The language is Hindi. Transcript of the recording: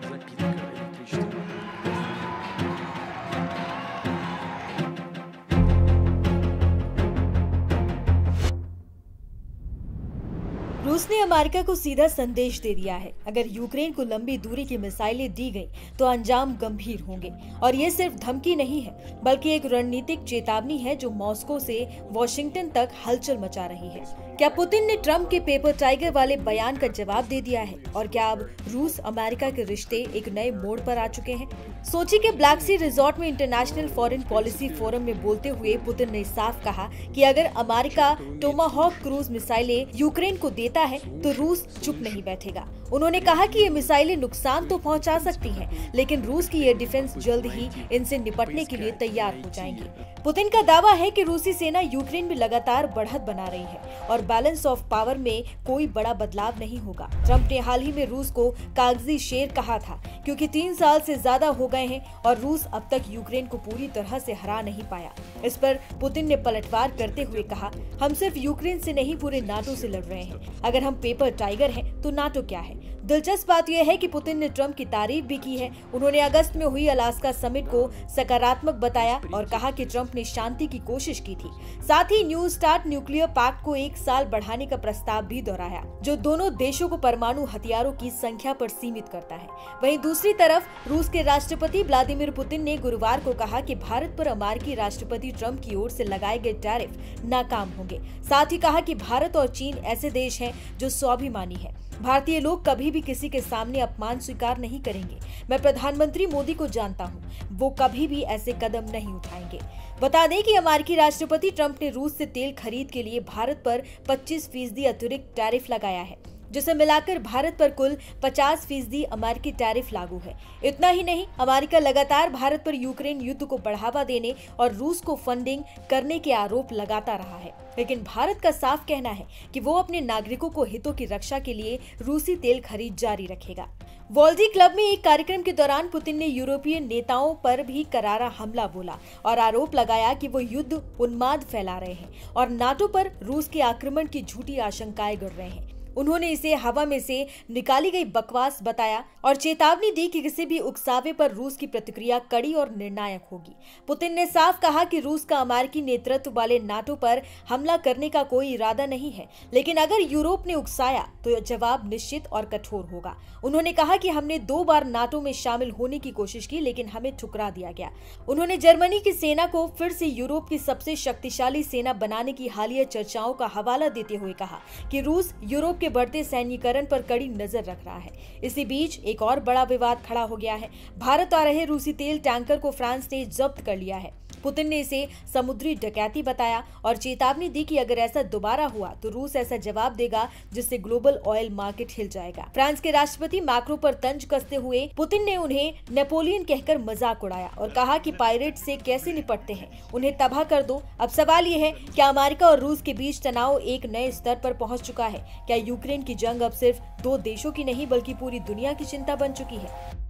напитка электричества. रूस ने अमेरिका को सीधा संदेश दे दिया है, अगर यूक्रेन को लंबी दूरी की मिसाइलें दी गई तो अंजाम गंभीर होंगे। और ये सिर्फ धमकी नहीं है, बल्कि एक रणनीतिक चेतावनी है जो मॉस्को से वॉशिंगटन तक हलचल मचा रही है। क्या पुतिन ने ट्रंप के पेपर टाइगर वाले बयान का जवाब दे दिया है? और क्या अब रूस अमेरिका के रिश्ते एक नए मोड़ पर आ चुके हैं? सोची के ब्लैक सी रिजॉर्ट में इंटरनेशनल फॉरेन पॉलिसी फोरम में बोलते हुए पुतिन ने साफ कहा कि अगर अमेरिका टोमाहॉक क्रूज मिसाइलें यूक्रेन को देता है तो रूस चुप नहीं बैठेगा। उन्होंने कहा कि ये मिसाइलें नुकसान तो पहुंचा सकती हैं, लेकिन रूस की ये डिफेंस जल्द ही इनसे निपटने के लिए तैयार हो जाएंगी। पुतिन का दावा है कि रूसी सेना यूक्रेन में लगातार बढ़त बना रही है और बैलेंस ऑफ पावर में कोई बड़ा बदलाव नहीं होगा। ट्रंप ने हाल ही में रूस को कागजी शेर कहा था, क्योंकि 3 साल से ज्यादा हो गए हैं और रूस अब तक यूक्रेन को पूरी तरह से हरा नहीं पाया। इस पर पुतिन ने पलटवार करते हुए कहा, हम सिर्फ यूक्रेन से नहीं पूरे नाटो से लड़ रहे हैं। अगर हम पेपर टाइगर हैं तो नाटो क्या है? दिलचस्प बात यह है कि पुतिन ने ट्रंप की तारीफ भी की है। उन्होंने अगस्त में हुई अलास्का समिट को सकारात्मक बताया और कहा कि ट्रंप ने शांति की कोशिश की थी। साथ ही न्यू स्टार्ट न्यूक्लियर पैक्ट को 1 साल बढ़ाने का प्रस्ताव भी दोहराया, जो दोनों देशों को परमाणु हथियारों की संख्या पर सीमित करता है। वहीं दूसरी तरफ रूस के राष्ट्रपति व्लादिमीर पुतिन ने गुरुवार को कहा कि भारत पर अमेरिकी राष्ट्रपति ट्रंप की ओर से लगाए गए टैरिफ नाकाम होंगे। साथ ही कहा कि भारत और चीन ऐसे देश हैं जो स्वाभिमानी है। भारतीय लोग कभी भी किसी के सामने अपमान स्वीकार नहीं करेंगे। मैं प्रधानमंत्री मोदी को जानता हूं, वो कभी भी ऐसे कदम नहीं उठाएंगे। बता दें कि अमेरिकी राष्ट्रपति ट्रंप ने रूस से तेल खरीद के लिए भारत पर 25% अतिरिक्त टैरिफ लगाया है, जिसे मिलाकर भारत पर कुल 50% अमेरिकी टैरिफ लागू है। इतना ही नहीं, अमेरिका लगातार भारत पर यूक्रेन युद्ध को बढ़ावा देने और रूस को फंडिंग करने के आरोप लगाता रहा है। लेकिन भारत का साफ कहना है कि वो अपने नागरिकों को हितों की रक्षा के लिए रूसी तेल खरीद जारी रखेगा। वॉल्डी क्लब में एक कार्यक्रम के दौरान पुतिन ने यूरोपीय नेताओं पर भी करारा हमला बोला और आरोप लगाया कि वो युद्ध उन्माद फैला रहे हैं और नाटो पर रूस के आक्रमण की झूठी आशंकाएं गढ़ रहे हैं। उन्होंने इसे हवा में से निकाली गई बकवास बताया और चेतावनी दी कि किसी भी उकसावे पर रूस की प्रतिक्रिया कड़ी और निर्णायक होगी। पुतिन ने साफ कहा कि रूस का अमेरिकी नेतृत्व वाले नाटो पर हमला करने का कोई इरादा नहीं है, लेकिन अगर यूरोप ने उकसाया तो जवाब निश्चित और कठोर होगा। उन्होंने कहा कि हमने 2 बार नाटो में शामिल होने की कोशिश की, लेकिन हमें ठुकरा दिया गया। उन्होंने जर्मनी की सेना को फिर से यूरोप की सबसे शक्तिशाली सेना बनाने की हालिया चर्चाओं का हवाला देते हुए कहा कि रूस यूरोप के बढ़ते सैन्यीकरण पर कड़ी नजर रख रहा है। इसी बीच एक और बड़ा विवाद खड़ा हो गया है। भारत आ रहे रूसी तेल टैंकर को फ्रांस ने जब्त कर लिया है। पुतिन ने इसे समुद्री डकैती बताया और चेतावनी दी कि अगर ऐसा दोबारा हुआ तो रूस ऐसा जवाब देगा जिससे ग्लोबल ऑयल मार्केट हिल जाएगा। फ्रांस के राष्ट्रपति मैक्रो पर तंज कसते हुए पुतिन ने उन्हें नेपोलियन कहकर मजाक उड़ाया और कहा कि पायरेट से कैसे निपटते हैं, उन्हें तबाह कर दो। अब सवाल ये है, क्या अमेरिका और रूस के बीच तनाव एक नए स्तर पर पहुंच चुका है? क्या यूक्रेन की जंग अब सिर्फ 2 देशों की नहीं बल्कि पूरी दुनिया की चिंता बन चुकी है?